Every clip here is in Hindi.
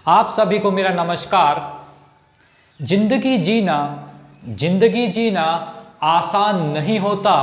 आप सभी को मेरा नमस्कार। जिंदगी जीना आसान नहीं होता,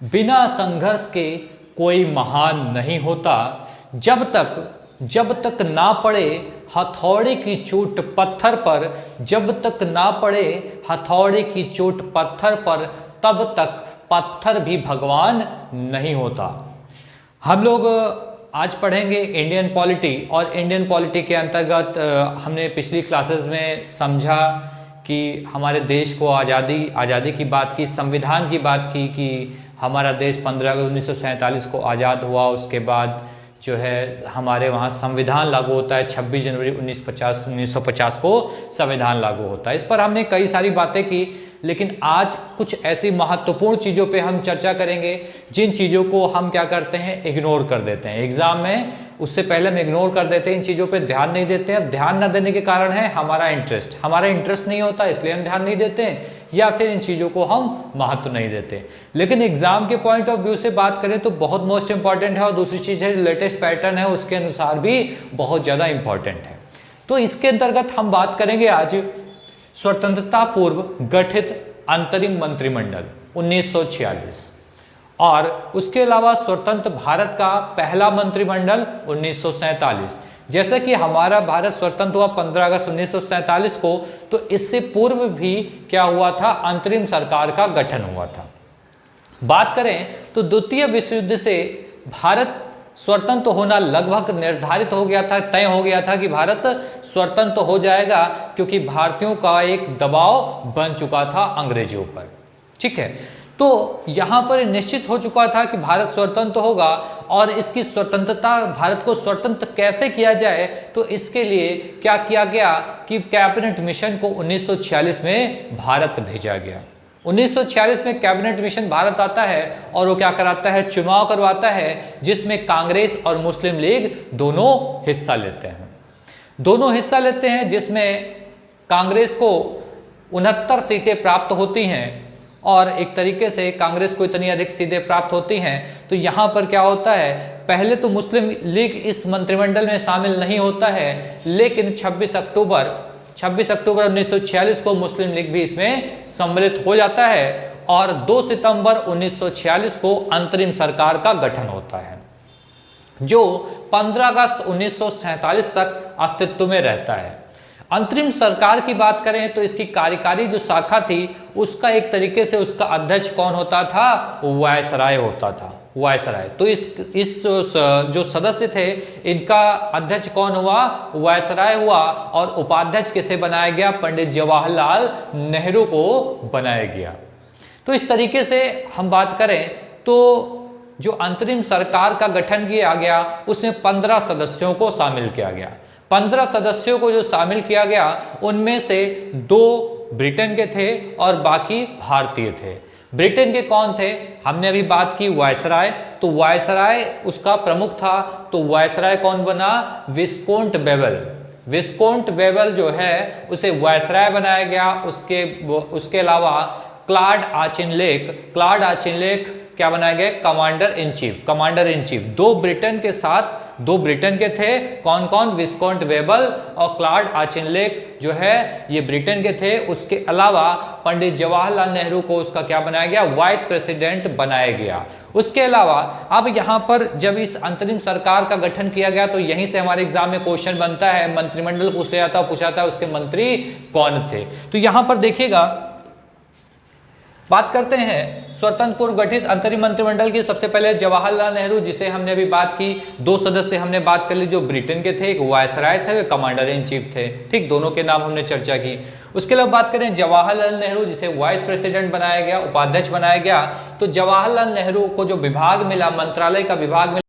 बिना संघर्ष के कोई महान नहीं होता। जब तक ना पड़े हथौड़े की चोट पत्थर पर, जब तक ना पड़े हथौड़े की चोट पत्थर पर, तब तक पत्थर भी भगवान नहीं होता। हम लोग आज पढ़ेंगे इंडियन पॉलिटी, और इंडियन पॉलिटी के अंतर्गत हमने पिछली क्लासेस में समझा कि हमारे देश को आज़ादी की बात की, संविधान की बात की कि हमारा देश 15 अगस्त 1947 को आज़ाद हुआ। उसके बाद जो है हमारे वहाँ संविधान लागू होता है, 26 जनवरी 1950 को संविधान लागू होता है। इस पर हमने कई सारी बातें की, लेकिन आज कुछ ऐसी महत्वपूर्ण चीज़ों पे हम चर्चा करेंगे जिन चीज़ों को हम क्या करते हैं, इग्नोर कर देते हैं एग्जाम में। उससे पहले हम इग्नोर कर देते हैं, इन चीज़ों पे ध्यान नहीं देते हैं। अब ध्यान न देने के कारण है हमारा इंटरेस्ट नहीं होता, इसलिए हम ध्यान नहीं देते हैं, या फिर इन चीज़ों को हम महत्व नहीं देते। लेकिन एग्जाम के पॉइंट ऑफ व्यू से बात करें तो बहुत मोस्ट इंपॉर्टेंट है, और दूसरी चीज़ है लेटेस्ट पैटर्न है उसके अनुसार भी बहुत ज़्यादा इंपॉर्टेंट है। तो इसके अंतर्गत हम बात करेंगे आज स्वतंत्रता पूर्व गठित अंतरिम मंत्रिमंडल 1946, और उसके अलावा स्वतंत्र भारत का पहला मंत्रिमंडल 1947। जैसे कि हमारा भारत स्वतंत्र हुआ 15 अगस्त 1947 को, तो इससे पूर्व भी क्या हुआ था, अंतरिम सरकार का गठन हुआ था। बात करें तो द्वितीय विश्व युद्ध से भारत स्वतंत्र होना लगभग निर्धारित हो गया था, तय हो गया था कि भारत स्वतंत्र हो जाएगा, क्योंकि भारतीयों का एक दबाव बन चुका था अंग्रेजों पर। ठीक है, तो यहाँ पर निश्चित हो चुका था कि भारत स्वतंत्र होगा, और इसकी स्वतंत्रता, भारत को स्वतंत्र कैसे किया जाए, तो इसके लिए क्या किया गया कि कैबिनेट मिशन को 1946 में भारत भेजा गया। 1946 में कैबिनेट मिशन भारत आता है, और वो क्या कराता है, चुनाव करवाता है, जिसमें कांग्रेस और मुस्लिम लीग दोनों हिस्सा लेते हैं, जिसमें कांग्रेस को 69 सीटें प्राप्त होती हैं, और एक तरीके से कांग्रेस को इतनी अधिक सीटें प्राप्त होती हैं। तो यहाँ पर क्या होता है, पहले तो मुस्लिम लीग इस मंत्रिमंडल में शामिल नहीं होता है, लेकिन 26 अक्टूबर 1946 को मुस्लिम लीग भी इसमें सम्मिलित हो जाता है, और 2 सितंबर 1946 को अंतरिम सरकार का गठन होता है, जो 15 अगस्त 1947 तक अस्तित्व में रहता है। अंतरिम सरकार की बात करें तो इसकी कार्यकारी जो शाखा थी, उसका एक तरीके से उसका अध्यक्ष कौन होता था, वायसराय होता था, वायसराय। तो इस जो सदस्य थे, इनका अध्यक्ष कौन हुआ, वायसराय हुआ, और उपाध्यक्ष किसे बनाया गया, पंडित जवाहरलाल नेहरू को बनाया गया। तो इस तरीके से हम बात करें तो जो अंतरिम सरकार का गठन किया गया, उसमें 15 सदस्यों को शामिल किया गया। 15 सदस्यों को जो शामिल किया गया, उनमें से 2 ब्रिटेन के थे और बाकी भारतीय थे। ब्रिटेन के कौन थे, हमने अभी बात की वायसराय, तो वायसराय उसका प्रमुख था। तो वायसराय कौन बना, विस्कोंट बेवल जो है उसे वायसराय बनाया गया। उसके अलावा क्लॉड आचिनलेक क्या बनाया गया, कमांडर इन चीफ। 2 ब्रिटेन के थे, कौन, विस्कोंट बेवल और क्लॉड आचिनलेक जो है ये ब्रिटेन के थे। उसके अलावा पंडित जवाहरलाल नेहरू को उसका क्या बनाया गया, वाइस प्रेसिडेंट बनाया गया। उसके अलावा अब यहाँ पर जब इस अंतरिम सरकार का गठन किया गया, तो यहीं से हमारे एग्जाम में क्वेश्चन बनता है, मंत्रिमंडल पूछ लिया जाता है, पूछा था उसके मंत्री कौन थे। तो यहाँ पर देखिएगा, बात करते हैं स्वतंत्र पूर्व गठित अंतरिम मंत्रिमंडल की। सबसे पहले जवाहरलाल नेहरू, जिसे हमने अभी बात की, 2 सदस्य हमने बात कर ली जो ब्रिटेन के थे, एक वायसराय थे, वे कमांडर इन चीफ थे। ठीक, दोनों के नाम हमने चर्चा की। उसके अलावा बात करें जवाहरलाल नेहरू, जिसे वाइस प्रेसिडेंट बनाया गया, उपाध्यक्ष बनाया गया। तो जवाहरलाल नेहरू को जो विभाग मिला, मंत्रालय का विभाग मिला,